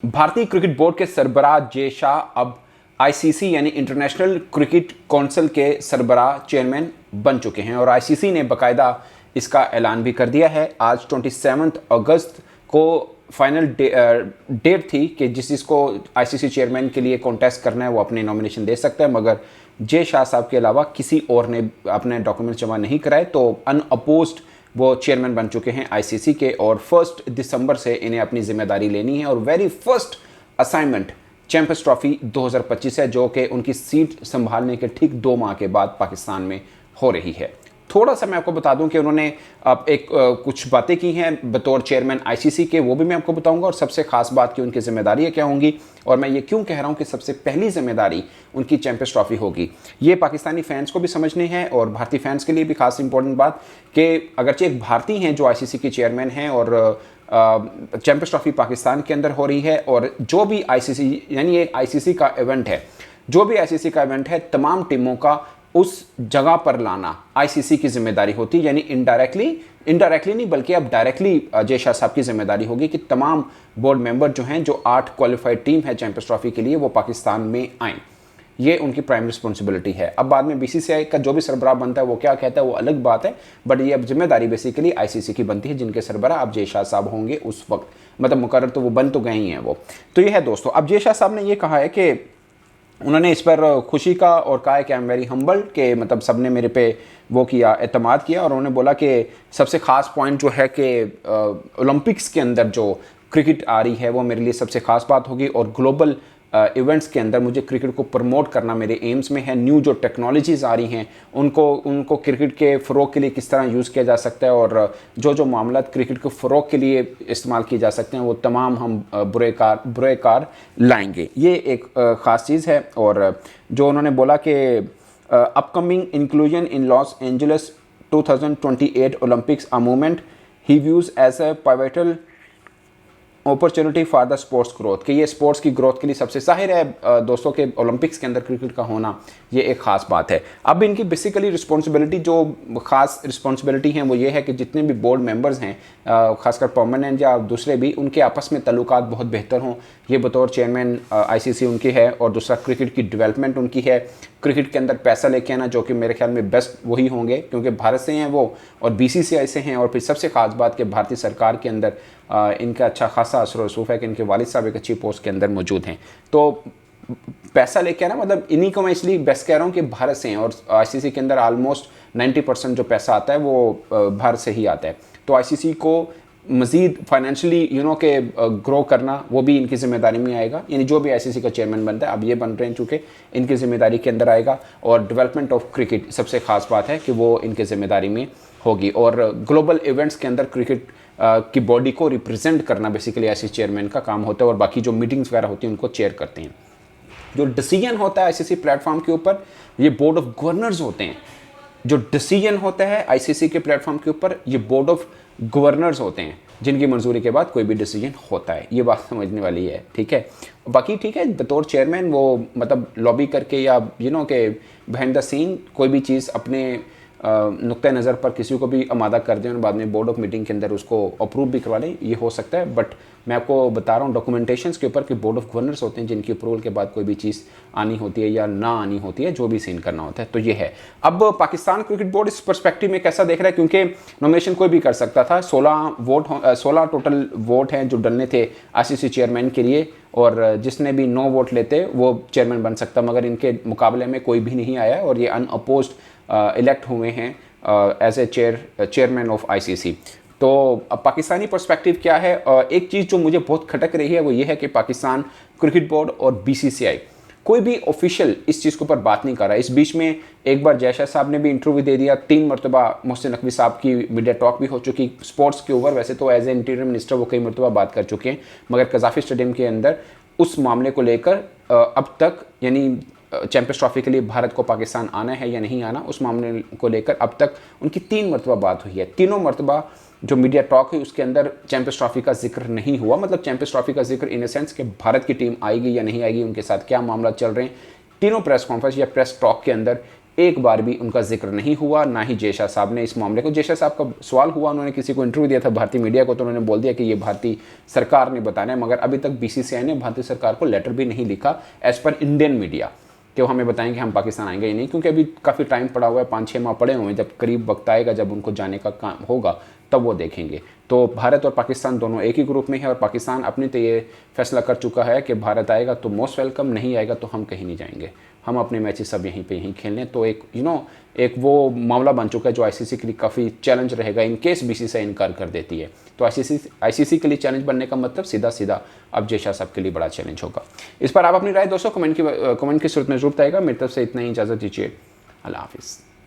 भारतीय cricket board के सरबराह जे शाह अब आईसीसी यानी इंटरनेशनल क्रिकेट काउंसिल के सरबराह चेयरमैन बन चुके हैं और आईसीसी ने बाकायदा इसका ऐलान भी कर दिया है। आज 27 अगस्त को फाइनल डेट थी कि जिसको आईसीसी चेयरमैन के लिए कॉन्टेस्ट करना है वो अपने नॉमिनेशन दे सकता है, मगर जे शाह साहब के अलावा किसी और ने अपने डॉक्यूमेंट जमा नहीं कराए तो अनअपोज्ड वो चेयरमैन बन चुके हैं आईसीसी के और 1 दिसंबर से इन्हें अपनी जिम्मेदारी लेनी है और very first assignment champions trophy 2025 है, जो कि उनकी सीट संभालने के ठीक 2 माह के बाद पाकिस्तान में हो रही है। थोड़ा सा मैं आपको बता दूं कि उन्होंने कुछ बातें की हैं बतौर चेयरमैन आईसीसी के, वो भी मैं आपको बताऊंगा और सबसे खास बात कि उनकी जिम्मेदारियां क्या होंगी और मैं ये क्यों कह रहा हूं कि सबसे पहली जिम्मेदारी उनकी चैंपियंस ट्रॉफी होगी। ये पाकिस्तानी फैंस को भी समझनी है और भारतीय फैंस के लिए भी खास इंपॉर्टेंट बात कि अगरचे एक भारतीय हैं जो आईसीसी के चेयरमैन हैं और चैंपियंस ट्रॉफी पाकिस्तान के अंदर हो रही है और जो भी आईसीसी यानी एक आईसीसी का इवेंट है, जो भी आईसीसी का इवेंट है तमाम टीमों का उस जगह पर लाना आईसीसी की जिम्मेदारी होती है, यानी इनडायरेक्टली नहीं बल्कि अब डायरेक्टली जे शाह साहब की जिम्मेदारी होगी कि तमाम बोर्ड मेंबर जो हैं, जो 8 क्वालिफाइड टीम है चैंपियंस ट्रॉफी के लिए, वो पाकिस्तान में आएँ। ये उनकी प्राइम रिस्पॉन्सिबिलिटी है। अब बाद में बीसीसीआई का जो भी सरबराह बनता है वो क्या कहता है वो अलग बात है, बट ये अब जिम्मेदारी बेसिकली आईसीसी की बनती है, जिनके सरबराह अब जे शाह साहब होंगे उस वक्त, मतलब मुकर्रर तो वो बन तो गए ही हैं वो। तो ये है दोस्तों। अब जे शाह साहब ने ये कहा है कि उन्होंने इस पर खुशी का और कहा है कि आई एम वेरी हम्बल के मतलब सबने मेरे पे वो किया, एतमाद किया और उन्होंने बोला कि सबसे ख़ास पॉइंट जो है कि ओलंपिक्स के अंदर जो क्रिकेट आ रही है वो मेरे लिए सबसे ख़ास बात होगी और ग्लोबल इवेंट्स के अंदर मुझे क्रिकेट को प्रमोट करना मेरे एम्स में है। न्यू जो टेक्नोलॉजीज़ आ रही हैं उनको क्रिकेट के फ़रोग के लिए किस तरह यूज़ किया जा सकता है और जो मामला क्रिकेट के फ़रोग के लिए इस्तेमाल किए जा सकते हैं वो तमाम हम बुरे कार लाएंगे। ये एक ख़ास चीज़ है। और जो उन्होंने बोला कि upcoming inclusion in Los Angeles 2028 Olympics a movement he views as a pivotal opportunity for the sports growth, कि ये स्पोर्ट्स की ग्रोथ के लिए सबसे जाहिर है दोस्तों के ओलंपिक्स के अंदर क्रिकेट का होना ये एक ख़ास बात है। अब इनकी बेसिकली रिस्पॉन्सिबिलिटी जो ख़ास रिस्पॉन्सिबिलिटी हैं वो ये है कि जितने भी बोर्ड मेंबर्स हैं खासकर परमानेंट या दूसरे भी, उनके आपस में तल्लुकात बहुत बेहतर हों। ये बतौर चेयरमैन आईसीसी उनकी है और दूसरा क्रिकेट की डेवलपमेंट उनकी है। क्रिकेट के अंदर पैसा लेके आना जो कि मेरे ख्याल में बेस्ट वही होंगे क्योंकि भारत से हैं वो और बीसीसीआई से हैं और फिर सबसे खास बात कि भारतीय सरकार के अंदर इनका अच्छा खासा असर रसूख है कि इनके वालिद साहब एक अच्छी पोस्ट के अंदर मौजूद हैं। तो पैसा लेके आना मतलब इन्हीं को मैं इसलिए बेस्ट कह रहा हूँ कि भारत से हैं और आईसीसी के अंदर ऑलमोस्ट 90% जो पैसा आता है वो भारत से ही आता है। तो आईसीसी को मज़ीद फाइनेंशियली के ग्रो करना वो भी इनकी ज़िम्मेदारी में आएगा, यानी जो भी आईसीसी का चेयरमैन बनता है अब ये बन रहे हैं चूँकि इनकी ज़िम्मेदारी के अंदर आएगा और डेवलपमेंट ऑफ क्रिकेट सबसे ख़ास बात है कि वो इनके ज़िम्मेदारी में होगी और ग्लोबल इवेंट्स के अंदर क्रिकेट की बॉडी को रिप्रेजेंट करना बेसिकली आईसीसी चेयरमैन का काम होता है और बाकी जो मीटिंग्स वगैरह होती हैं उनको चेयर करते हैं। जो डिसीजन होता है आईसीसी प्लेटफॉर्म के ऊपर ये बोर्ड ऑफ गवर्नर्स होते हैं। जो डिसीजन होता है आईसीसी के प्लेटफॉर्म के ऊपर ये बोर्ड ऑफ गवर्नर्स होते हैं जिनकी मंजूरी के बाद कोई भी डिसीजन होता है। ये बात समझने वाली है, ठीक है। बाकी ठीक है, बतौर चेयरमैन वो मतलब लॉबी करके या के बिहाइंड द सीन कोई भी चीज़ अपने नुक्ते नज़र पर किसी को भी आमादा कर दें और बाद में बोर्ड ऑफ मीटिंग के अंदर उसको अप्रूव भी करवा लें, ये हो सकता है। बट मैं आपको बता रहा हूँ डॉक्यूमेंटेशंस के ऊपर कि बोर्ड ऑफ गवर्नर्स होते हैं जिनकी अप्रूवल के बाद कोई भी चीज़ आनी होती है या ना आनी होती है, जो भी सीन करना होता है। तो ये है। अब पाकिस्तान क्रिकेट बोर्ड इस पर्सपेक्टिव में कैसा देख रहा है, क्योंकि नॉमिनेशन कोई भी कर सकता था। 16 टोटल वोट हैं जो डलने थे आईसीसी चेयरमैन के लिए और जिसने भी 9 वोट लेते वो चेयरमैन बन सकता, मगर इनके मुकाबले में कोई भी नहीं आया और ये अनअपोज्ड इलेक्ट हुए हैं as a chairman of ICC. तो अब पाकिस्तानी पर्सपेक्टिव क्या है, एक चीज़ जो मुझे बहुत खटक रही है वो ये है कि पाकिस्तान क्रिकेट बोर्ड और बीसीसीआई कोई भी ऑफिशियल इस चीज़ के ऊपर बात नहीं कर रहा है। इस बीच में एक बार जय शाह साहब ने भी इंटरव्यू दे दिया, 3 मरतबा मोहसिन नकवी साहब की मीडिया टॉक भी हो चुकी स्पोर्ट्स के ऊपर। वैसे तो एज ए इंटीरियर मिनिस्टर वो कई मरतबा बात कर चुके हैं, मगर कज़ाफी स्टेडियम के अंदर उस मामले को लेकर अब तक यानी चैंपियंस ट्रॉफी के लिए भारत को पाकिस्तान आना है या नहीं आना, उस मामले को लेकर अब तक उनकी 3 मरतबा बात हुई है। तीनों मरतबा जो मीडिया टॉक हुई उसके अंदर चैंपियंस ट्रॉफी का जिक्र नहीं हुआ, मतलब चैंपियंस ट्रॉफी का जिक्र इन द सेंस कि भारत की टीम आएगी या नहीं आएगी, उनके साथ क्या मामला चल रहे हैं। तीनों प्रेस कॉन्फ्रेंस या प्रेस टॉक के अंदर एक बार भी उनका जिक्र नहीं हुआ, ना ही जय शाह साहब ने इस मामले को, जय शाह साहब का सवाल हुआ, उन्होंने किसी को इंटरव्यू दिया था भारतीय मीडिया को, तो उन्होंने बोल दिया कि ये भारतीय सरकार ने बताना है, मगर अभी तक बीसीसीआई ने भारतीय सरकार को लेटर भी नहीं लिखा एज पर इंडियन मीडिया कि वो हमें बताएं कि हम पाकिस्तान आएंगे ही नहीं, क्योंकि अभी काफ़ी टाइम पड़ा हुआ है, 5-6 माह पड़े हुए हैं। जब करीब वक्त आएगा जब उनको जाने का काम होगा तब वो देखेंगे। तो भारत और पाकिस्तान दोनों एक ही ग्रुप में है और पाकिस्तान अपने तो ये फैसला कर चुका है कि भारत आएगा तो मोस्ट वेलकम, नहीं आएगा तो हम कहीं नहीं जाएंगे, हम अपने मैचेस सब यहीं पे यहीं खेलने। तो एक एक वो मामला बन चुका है जो आईसीसी के लिए काफ़ी चैलेंज रहेगा इन केस बीसीसीआई इनकार कर देती है। तो आईसीसी के लिए चैलेंज बनने का मतलब सीधा सीधा अब जय शाह साहब के लिए बड़ा चैलेंज होगा। इस पर आप अपनी राय दोस्तों कमेंट की सूरत में जरूर बताइएगा। मेरी तरफ से इतना ही, इजाज़त दीजिए, अल्लाह हाफिज़।